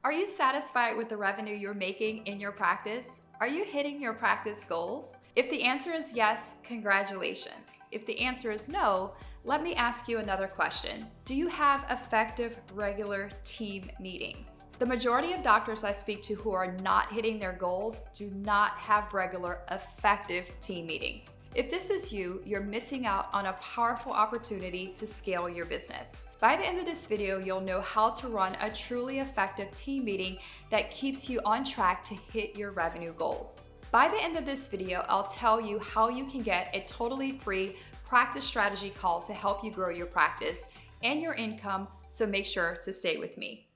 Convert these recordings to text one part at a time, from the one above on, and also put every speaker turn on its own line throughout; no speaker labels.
Are you satisfied with the revenue you're making in your practice? Are you hitting your practice goals? If the answer is yes, congratulations. If the answer is no, let me ask you another question. Do you have effective, regular team meetings? The majority of doctors I speak to who are not hitting their goals do not have regular, effective team meetings. If this is you, you're missing out on a powerful opportunity to scale your business. By the end of this video, you'll know how to run a truly effective team meeting that keeps you on track to hit your revenue goals. By the end of this video, I'll tell you how you can get a totally free practice strategy call to help you grow your practice and your income, so make sure to stay with me.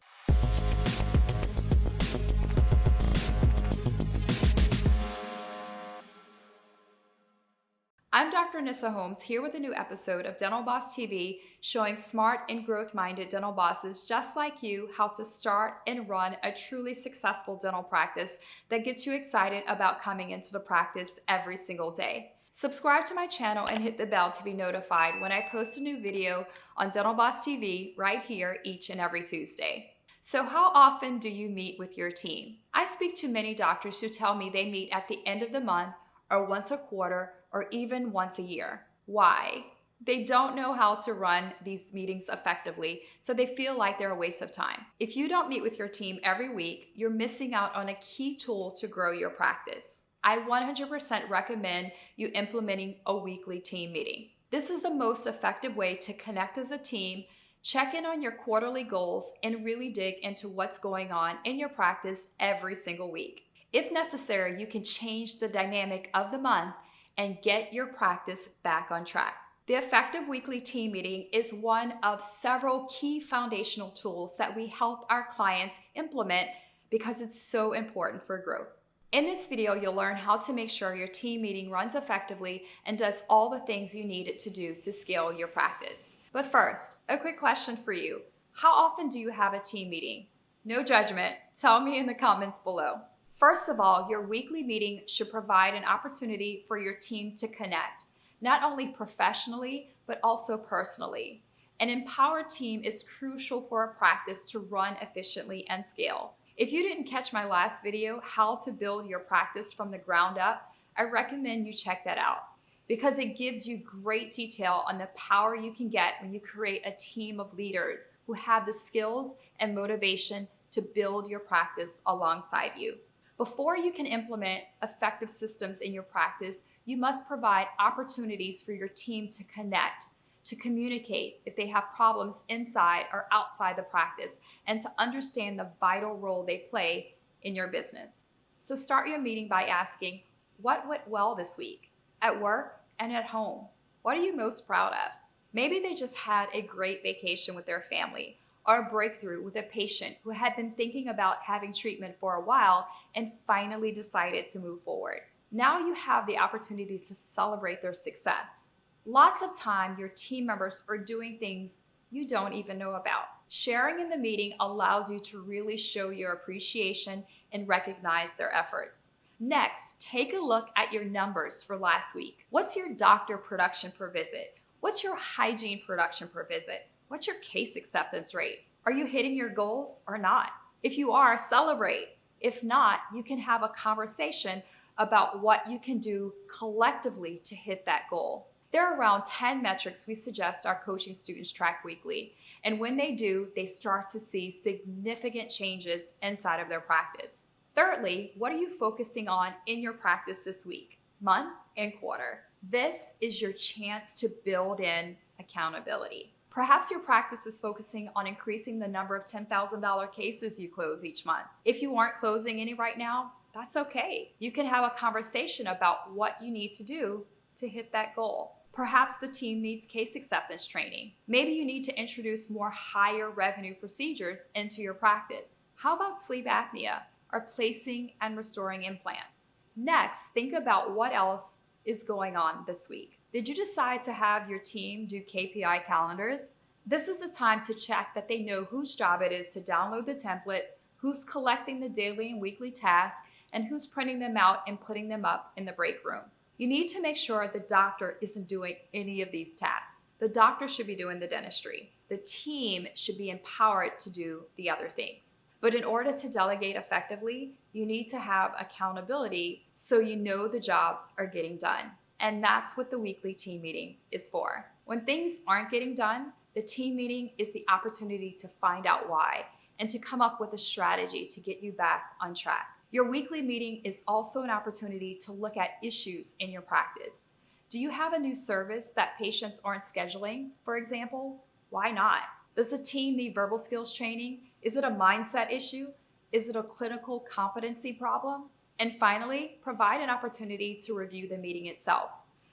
I'm Dr. Anissa Holmes, here with a new episode of Dental Boss TV, showing smart and growth-minded dental bosses just like you how to start and run a truly successful dental practice that gets you excited about coming into the practice every single day. Subscribe to my channel and hit the bell to be notified when I post a new video on Dental Boss TV right here each and every Tuesday. So how often do you meet with your team? I speak to many doctors who tell me they meet at the end of the month or once a quarter or even once a year. Why? They don't know how to run these meetings effectively, so they feel like they're a waste of time. If you don't meet with your team every week, you're missing out on a key tool to grow your practice. I 100% recommend you implementing a weekly team meeting. This is the most effective way to connect as a team, check in on your quarterly goals, and really dig into what's going on in your practice every single week. If necessary, you can change the dynamic of the month and get your practice back on track. The effective weekly team meeting is one of several key foundational tools that we help our clients implement because it's so important for growth. In this video, you'll learn how to make sure your team meeting runs effectively and does all the things you need it to do to scale your practice. But first, a quick question for you. How often do you have a team meeting? No judgment. Tell me in the comments below. First of all, your weekly meeting should provide an opportunity for your team to connect, not only professionally, but also personally. An empowered team is crucial for a practice to run efficiently and scale. If you didn't catch my last video, How to Build Your Practice from the Ground Up, I recommend you check that out because it gives you great detail on the power you can get when you create a team of leaders who have the skills and motivation to build your practice alongside you. Before you can implement effective systems in your practice, you must provide opportunities for your team to connect, to communicate if they have problems inside or outside the practice, and to understand the vital role they play in your business. So start your meeting by asking, what went well this week? At work and at home? What are you most proud of? Maybe they just had a great vacation with their family, or a breakthrough with a patient who had been thinking about having treatment for a while and finally decided to move forward. Now you have the opportunity to celebrate their success. Lots of time, your team members are doing things you don't even know about. Sharing in the meeting allows you to really show your appreciation and recognize their efforts. Next, take a look at your numbers for last week. What's your doctor production per visit? What's your hygiene production per visit? What's your case acceptance rate? Are you hitting your goals or not? If you are, celebrate. If not, you can have a conversation about what you can do collectively to hit that goal. There are around 10 metrics we suggest our coaching students track weekly. And when they do, they start to see significant changes inside of their practice. Thirdly, what are you focusing on in your practice this week, month, and quarter? This is your chance to build in accountability. Perhaps your practice is focusing on increasing the number of $10,000 cases you close each month. If you aren't closing any right now, that's okay. You can have a conversation about what you need to do to hit that goal. Perhaps the team needs case acceptance training. Maybe you need to introduce more higher revenue procedures into your practice. How about sleep apnea or placing and restoring implants? Next, think about what else is going on this week. Did you decide to have your team do KPI calendars? This is the time to check that they know whose job it is to download the template, who's collecting the daily and weekly tasks, and who's printing them out and putting them up in the break room. You need to make sure the doctor isn't doing any of these tasks. The doctor should be doing the dentistry. The team should be empowered to do the other things. But in order to delegate effectively, you need to have accountability so you know the jobs are getting done. And that's what the weekly team meeting is for. When things aren't getting done, the team meeting is the opportunity to find out why and to come up with a strategy to get you back on track. Your weekly meeting is also an opportunity to look at issues in your practice. Do you have a new service that patients aren't scheduling, for example? Why not? Does the team need verbal skills training? Is it a mindset issue? Is it a clinical competency problem? And finally, provide an opportunity to review the meeting itself.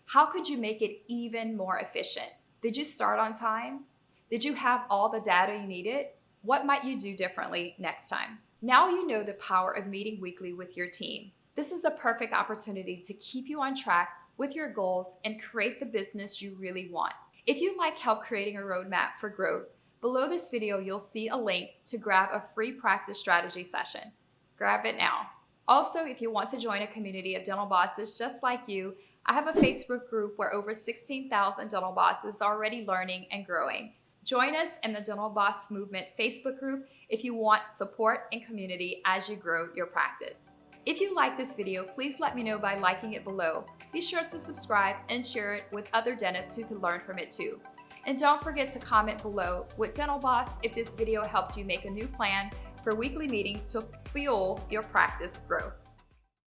How could you make it even more efficient? Did you start on time? Did you have all the data you needed? What might you do differently next time? Now you know the power of meeting weekly with your team. This is the perfect opportunity to keep you on track with your goals and create the business you really want. If you'd like help creating a roadmap for growth, below this video, you'll see a link to grab a free practice strategy session. Grab it now. Also, if you want to join a community of dental bosses just like you, I have a Facebook group where over 16,000 dental bosses are already learning and growing. Join us in the Dental Boss Movement Facebook group if you want support and community as you grow your practice. If you like this video, please let me know by liking it below. Be sure to subscribe and share it with other dentists who can learn from it too. And don't forget to comment below with Dental Boss if this video helped you make a new plan for weekly meetings to fuel your practice growth.